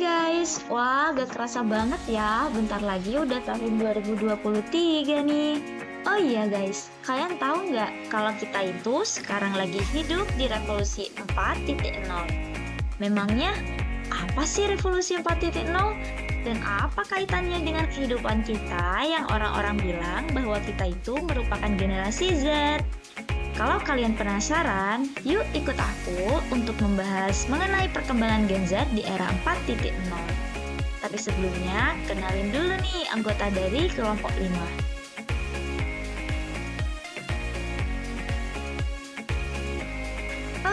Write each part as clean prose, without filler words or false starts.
guys, wah gak kerasa banget ya, bentar lagi udah tahun 2023 nih. Oh iya guys, kalian tahu nggak kalau kita itu sekarang lagi hidup di revolusi 4.0? Memangnya apa sih revolusi 4.0? Dan apa kaitannya dengan kehidupan kita yang orang-orang bilang bahwa kita itu merupakan generasi Z? Kalau kalian penasaran, yuk ikut aku untuk membahas mengenai perkembangan Gen Z di era 4.0. Tapi sebelumnya, kenalin dulu nih anggota dari kelompok 5.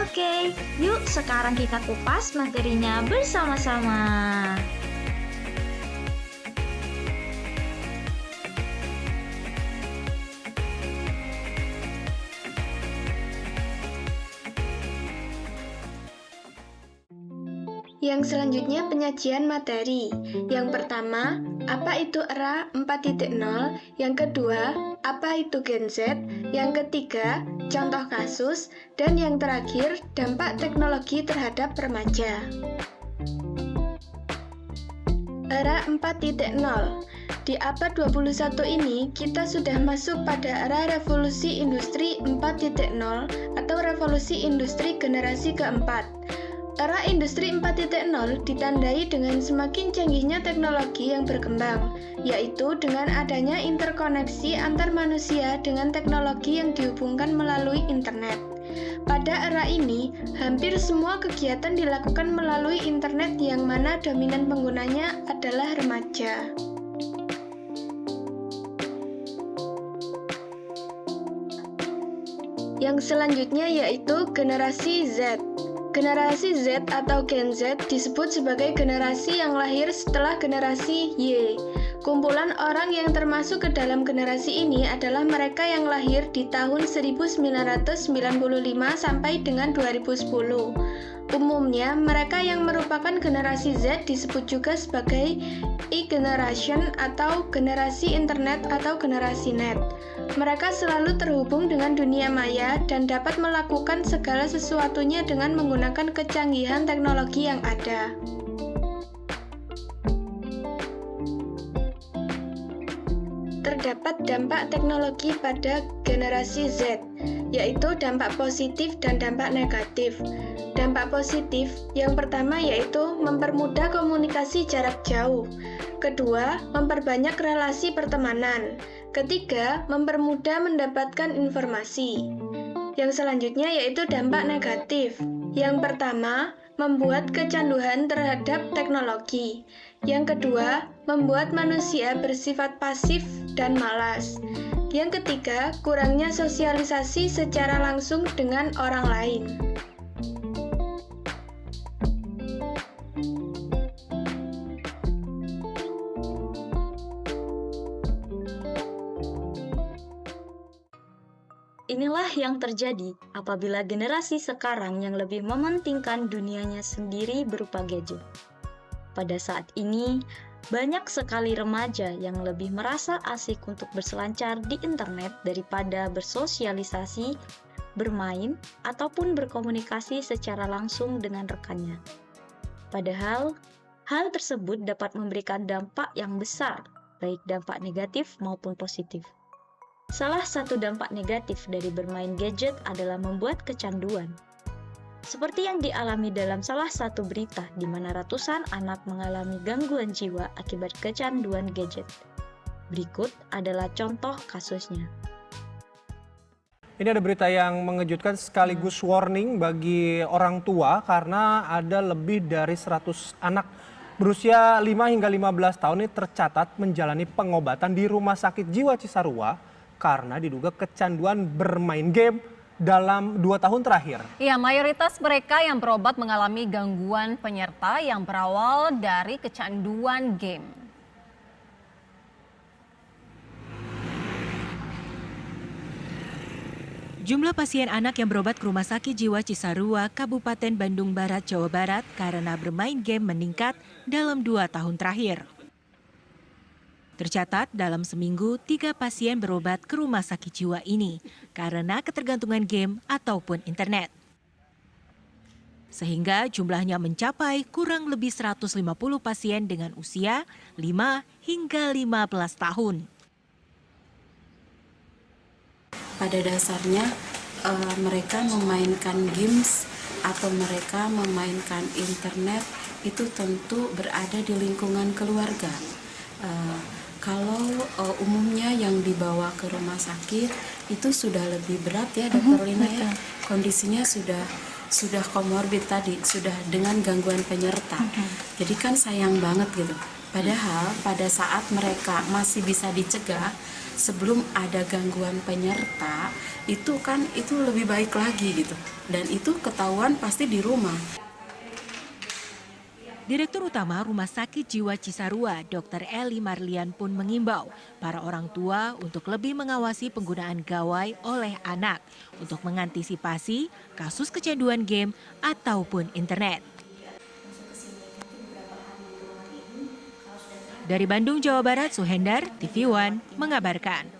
Oke, yuk sekarang kita kupas materinya bersama-sama. Yang selanjutnya penyajian materi. Yang pertama, apa itu era 4.0? Yang kedua, apa itu Gen Z? Yang ketiga, contoh kasus. Dan yang terakhir, dampak teknologi terhadap remaja. Era 4.0. Di abad 21 ini, kita sudah masuk pada era revolusi industri 4.0 atau revolusi industri generasi keempat. Era industri 4.0 ditandai dengan semakin canggihnya teknologi yang berkembang, yaitu dengan adanya interkoneksi antar manusia dengan teknologi yang dihubungkan melalui internet. Pada era ini, hampir semua kegiatan dilakukan melalui internet yang mana dominan penggunanya adalah remaja. Yang selanjutnya yaitu generasi Z. Generasi Z atau Gen Z disebut sebagai generasi yang lahir setelah generasi Y. Kumpulan orang yang termasuk ke dalam generasi ini adalah mereka yang lahir di tahun 1995 sampai dengan 2010. Umumnya, mereka yang merupakan generasi Z disebut juga sebagai E-generation atau generasi internet atau generasi net. Mereka selalu terhubung dengan dunia maya dan dapat melakukan segala sesuatunya dengan menggunakan kecanggihan teknologi yang ada. Terdapat dampak teknologi pada generasi Z, yaitu dampak positif dan dampak negatif. Dampak positif yang pertama yaitu mempermudah komunikasi jarak jauh. Kedua, memperbanyak relasi pertemanan. Ketiga, mempermudah mendapatkan informasi. Yang selanjutnya yaitu dampak negatif. Yang pertama, membuat kecanduan terhadap teknologi. Yang kedua, membuat manusia bersifat pasif dan malas. Yang ketiga, kurangnya sosialisasi secara langsung dengan orang lain. Inilah yang terjadi apabila generasi sekarang yang lebih mementingkan dunianya sendiri berupa gadget. Pada saat ini, banyak sekali remaja yang lebih merasa asik untuk berselancar di internet daripada bersosialisasi, bermain, ataupun berkomunikasi secara langsung dengan rekannya. Padahal, hal tersebut dapat memberikan dampak yang besar, baik dampak negatif maupun positif. Salah satu dampak negatif dari bermain gadget adalah membuat kecanduan. Seperti yang dialami dalam salah satu berita di mana ratusan anak mengalami gangguan jiwa akibat kecanduan gadget. Berikut adalah contoh kasusnya. Ini ada berita yang mengejutkan sekaligus warning bagi orang tua karena ada lebih dari 100 anak berusia 5 hingga 15 tahun ini tercatat menjalani pengobatan di Rumah Sakit Jiwa Cisarua karena diduga kecanduan bermain game dalam 2 tahun terakhir. Ya, mayoritas mereka yang berobat mengalami gangguan penyerta yang berawal dari kecanduan game. Jumlah pasien anak yang berobat ke Rumah Sakit Jiwa Cisarua, Kabupaten Bandung Barat, Jawa Barat karena bermain game meningkat dalam 2 tahun terakhir. Tercatat dalam seminggu 3 pasien berobat ke Rumah Sakit Jiwa ini karena ketergantungan game ataupun internet. sehingga jumlahnya mencapai kurang lebih 150 pasien dengan usia 5 hingga 15 tahun. Pada dasarnya mereka memainkan games atau mereka memainkan internet itu tentu berada di lingkungan keluarga. Kalau umumnya yang dibawa ke rumah sakit itu sudah lebih berat ya, Dokter Lina ya. Kondisinya sudah komorbid tadi, sudah dengan gangguan penyerta. Jadi kan sayang banget gitu. Padahal pada saat mereka masih bisa dicegah sebelum ada gangguan penyerta, itu lebih baik lagi gitu. Dan itu ketahuan pasti di rumah. Direktur Utama Rumah Sakit Jiwa Cisarua, Dr. Eli Marlian pun mengimbau para orang tua untuk lebih mengawasi penggunaan gawai oleh anak untuk mengantisipasi kasus kecanduan game ataupun internet. Dari Bandung, Jawa Barat, Suhendar, TV One mengabarkan.